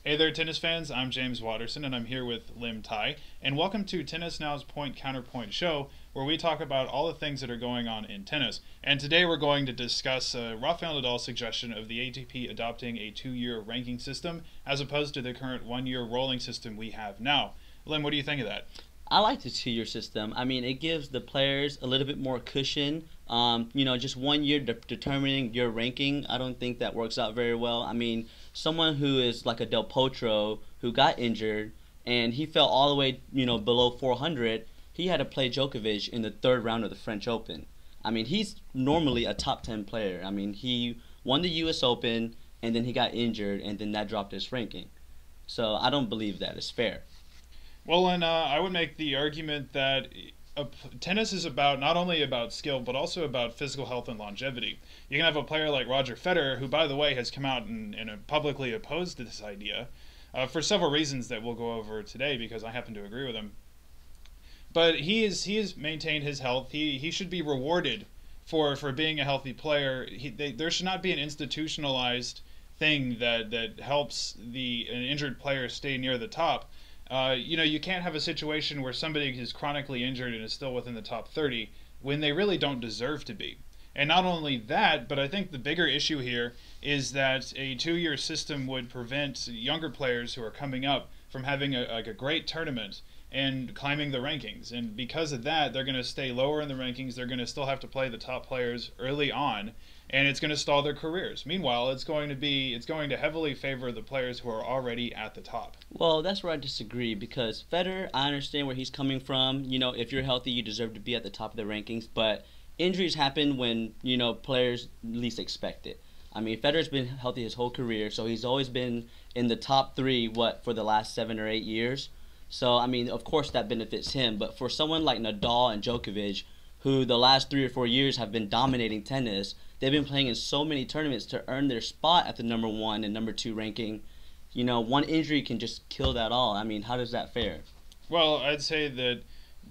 Hey there, tennis fans. I'm James Waterson, and I'm here with Liem Thai. And welcome to Tennis Now's Point Counterpoint show, where we talk about all the things that are going on in tennis. And today we're going to discuss Rafael Nadal's suggestion of the ATP adopting a 2-year ranking system, as opposed to the current 1-year rolling system we have now. Liem, what do you think of that? I like the 2-year system. I mean, it gives the players a little bit more cushion. Just 1 year determining your ranking, I don't think that works out very well. I mean, someone who is like a Del Potro who got injured and he fell all the way, below 400, he had to play Djokovic in the third round of the French Open. I mean, he's normally a top 10 player. I mean, he won the US Open and then he got injured and then that dropped his ranking. So I don't believe that is fair. Well, and I would make the argument that tennis is about not only about skill but also about physical health and longevity. You can have a player like Roger Federer, who, by the way, has come out and publicly opposed this idea for several reasons that we'll go over today because I happen to agree with him. But he has maintained his health. He should be rewarded for being a healthy player. There should not be an institutionalized thing that helps an injured player stay near the top. You can't have a situation where somebody is chronically injured and is still within the top 30 when they really don't deserve to be. And not only that, but I think the bigger issue here is that a 2-year system would prevent younger players who are coming up from having a great tournament and climbing the rankings. And because of that, they're going to stay lower in the rankings. They're going to still have to play the top players early on, and it's going to stall their careers. Meanwhile, it's going to heavily favor the players who are already at the top. Well, that's where I disagree because Federer, I understand where he's coming from. If you're healthy, you deserve to be at the top of the rankings, but injuries happen when, players least expect it. I mean, Federer's been healthy his whole career, so he's always been in the top 3, for the last 7 or 8 years. So, I mean, of course that benefits him, but for someone like Nadal and Djokovic, who the last 3 or 4 years have been dominating tennis, they've been playing in so many tournaments to earn their spot at the number 1 and number 2 ranking. One injury can just kill that all. I mean, how does that fare? Well, I'd say that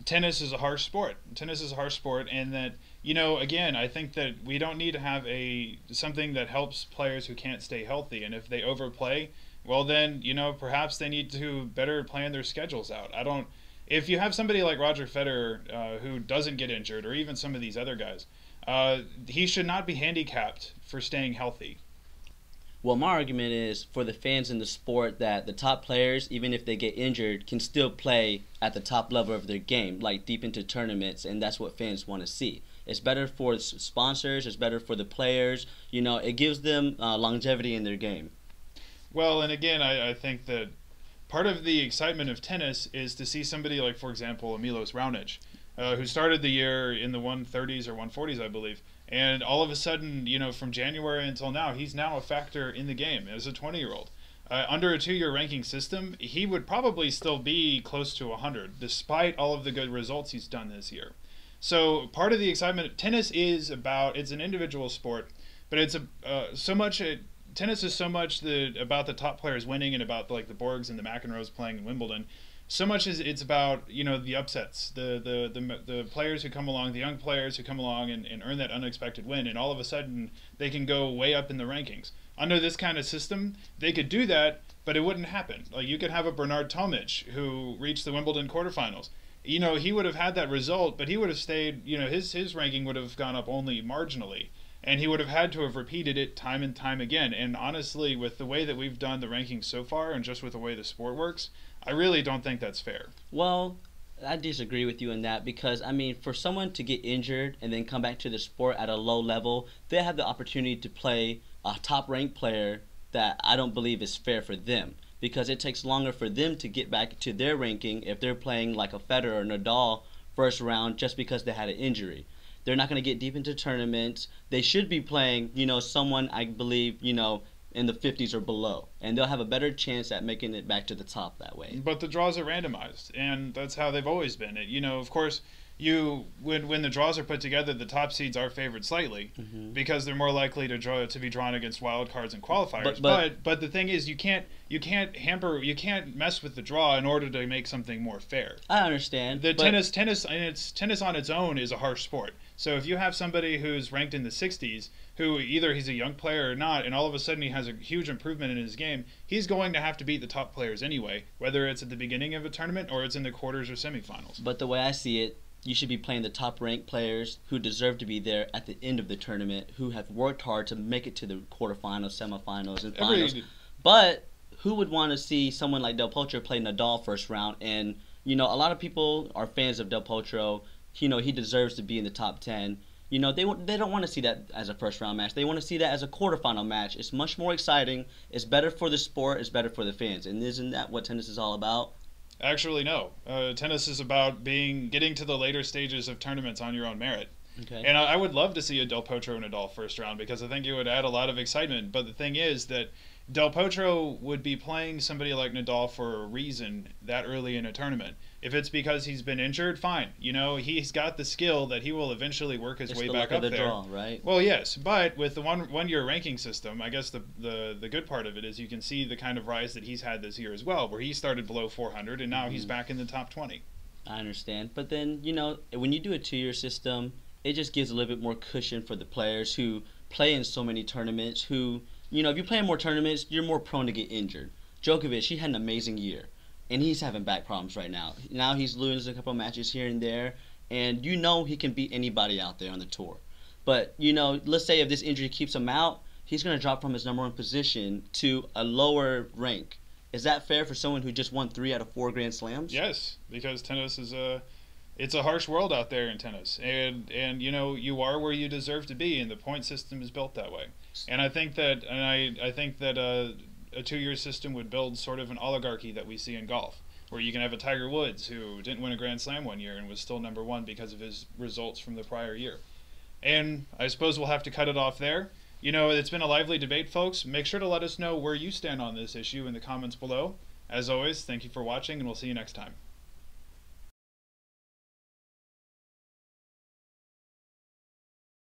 tennis is a harsh sport. Tennis is a harsh sport, and that, again, I think that we don't need to have something that helps players who can't stay healthy. And if they overplay, well then, perhaps they need to better plan their schedules out. If you have somebody like Roger Federer who doesn't get injured, or even some of these other guys, he should not be handicapped for staying healthy. Well, my argument is for the fans in the sport that the top players, even if they get injured, can still play at the top level of their game, like deep into tournaments, and that's what fans want to see. It's better for sponsors, it's better for the players, it gives them longevity in their game. Well, and again, I think that part of the excitement of tennis is to see somebody like, for example, Milos Raonic, who started the year in the 130s or 140s, I believe. And all of a sudden, from January until now, he's now a factor in the game as a 20-year-old. Under a 2-year ranking system, he would probably still be close to 100, despite all of the good results he's done this year. So part of the excitement of tennis it's an individual sport, but it's tennis is so much about the top players winning and about like the Borgs and the McEnroes playing in Wimbledon. So much as it's about the upsets, the players who come along, the young players who come along and earn that unexpected win, and all of a sudden they can go way up in the rankings. Under this kind of system, they could do that, but it wouldn't happen. Like you could have a Bernard Tomic who reached the Wimbledon quarterfinals. He would have had that result, but he would have stayed. His ranking would have gone up only marginally. And he would have had to have repeated it time and time again. And honestly, with the way that we've done the rankings so far and just with the way the sport works, I really don't think that's fair. Well, I disagree with you in that because, I mean, for someone to get injured and then come back to the sport at a low level, they have the opportunity to play a top-ranked player that I don't believe is fair for them because it takes longer for them to get back to their ranking if they're playing like a Federer or Nadal first round just because they had an injury. They're not going to get deep into tournaments. They should be playing, someone I believe, in the 50s or below. And they'll have a better chance at making it back to the top that way. But the draws are randomized, and that's how they've always been. Of course, when the draws are put together, the top seeds are favored slightly because they're more likely to be drawn against wild cards and qualifiers. But the thing is, you can't mess with the draw in order to make something more fair. I understand. Tennis on its own is a harsh sport. So if you have somebody who's ranked in the 60s, who either he's a young player or not, and all of a sudden he has a huge improvement in his game, he's going to have to beat the top players anyway, whether it's at the beginning of a tournament or it's in the quarters or semifinals. But the way I see it, you should be playing the top-ranked players who deserve to be there at the end of the tournament, who have worked hard to make it to the quarterfinals, semifinals, and finals. But who would want to see someone like Del Potro play Nadal first round? And, a lot of people are fans of Del Potro. He deserves to be in the top 10. They don't want to see that as a first-round match. They want to see that as a quarterfinal match. It's much more exciting. It's better for the sport. It's better for the fans. And isn't that what tennis is all about? Actually, no. Tennis is about getting to the later stages of tournaments on your own merit. Okay. And I would love to see a Del Potro Nadal first round because I think it would add a lot of excitement. But the thing is that Del Potro would be playing somebody like Nadal for a reason that early in a tournament. If it's because he's been injured, fine. He's got the skill that he will eventually work his way back up there. Draw, right? Well, yes, but with the one-year ranking system, I guess the good part of it is you can see the kind of rise that he's had this year as well, where he started below 400 and now he's back in the top 20. I understand, but then when you do a 2-year system, it just gives a little bit more cushion for the players who play in so many tournaments. Who if you play in more tournaments, you're more prone to get injured. Djokovic, he had an amazing year. And he's having back problems right now. Now he's losing a couple of matches here and there. And he can beat anybody out there on the tour. But, let's say if this injury keeps him out, he's going to drop from his number 1 position to a lower rank. Is that fair for someone who just won 3 out of 4 Grand Slams? Yes, because tennis is it's a harsh world out there in tennis. And you are where you deserve to be, and the point system is built that way. And I think that a 2-year system would build sort of an oligarchy that we see in golf, where you can have a Tiger Woods who didn't win a Grand Slam one year and was still number 1 because of his results from the prior year. And I suppose we'll have to cut it off there. It's been a lively debate, folks. Make sure to let us know where you stand on this issue in the comments below. As always, thank you for watching, and we'll see you next time.